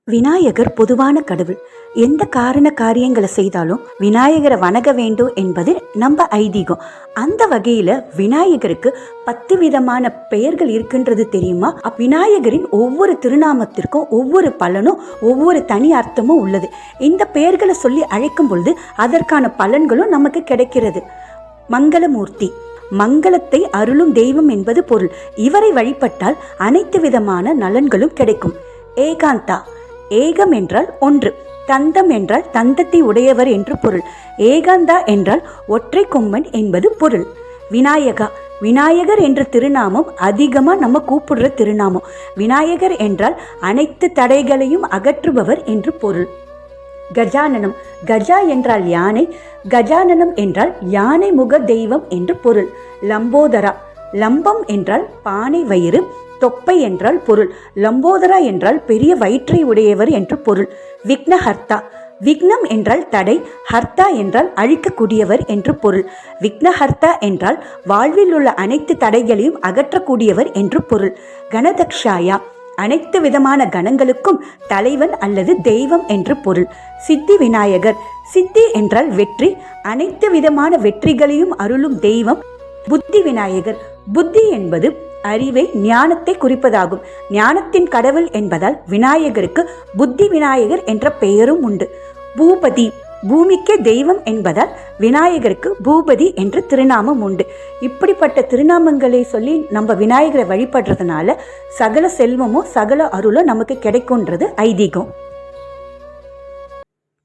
விநாயகர் பொதுவான கடவுள். எந்த காரியங்களை செய்தாலும் விநாயகரை வணங்க வேண்டும் என்பது நம்ம ஐதீகம். அந்த வகையில விநாயகருக்கு 10 விதமான பெயர்கள் இருக்கின்றது தெரியுமா? விநாயகரின் ஒவ்வொரு திருநாமத்திற்கும் ஒவ்வொரு பலனும் ஒவ்வொரு தனி அர்த்தமும் உள்ளது. இந்த பெயர்களை சொல்லி அழைக்கும் பொழுது அதற்கான பலன்களும் நமக்கு கிடைக்கிறது. மங்களமூர்த்தி, மங்களத்தை அருளும் தெய்வம் என்பது பொருள். இவரை வழிபட்டால் அனைத்து விதமான நலன்களும் கிடைக்கும். ஏகாந்தா, ஏகம் என்றால் ஒன்று, தந்தம் என்றால் தந்தத்தை உடையவர் என்று பொருள். ஏகாந்தா என்றால் ஒற்றை கொம்பன் என்பது பொருள். விநாயகா, விநாயகர் என்ற திருநாமம் அதிகமாக நம்ம கூப்பிடுற திருநாமம். விநாயகர் என்றால் அனைத்து தடைகளையும் அகற்றுபவர் என்று பொருள். கஜானனம், கஜா என்றால் யானை, கஜானனம் என்றால் யானை முக தெய்வம் என்று பொருள். லம்போதரா, லம்பம் என்றால் பானை வயிறு, தொப்பை என்றால் பொருள். லம்போதரா என்றால் பெரிய வயிற்றை உடையவர் என்று பொருள். விக்னஹர்த்தா, விக்னம் என்றால் தடை, ஹர்த்தா என்றால் அழிக்கக்கூடியவர் என்று பொருள். விக்னஹர்த்தா என்றால் வாழ்வில் உள்ள அனைத்து தடைகளையும் அகற்றக்கூடியவர் என்று பொருள். கணதக்ஷாயா, அனைத்து விதமான கணங்களுக்கும் தலைவன் அல்லது தெய்வம் என்று பொருள். சித்தி விநாயகர், சித்தி என்றால் வெற்றி, அனைத்து விதமான வெற்றிகளையும் அருளும் தெய்வம். புத்தி விநாயகர், புத்தி என்பது அறிவை ஞானத்தை குறிப்பதாகும். ஞானத்தின் கடவுள் என்பதால் விநாயகருக்கு புத்தி விநாயகர் என்ற பெயரும் உண்டு. பூபதி, பூமிக்கே தெய்வம் என்பதால் விநாயகருக்கு பூபதி என்ற திருநாமம் உண்டு. இப்படிப்பட்ட திருநாமங்களை சொல்லி நம்ம விநாயகரை வழிபடுறதுனால சகல செல்வமும் சகல அருளும் நமக்கு கிடைக்கும்ன்றது ஐதீகம்.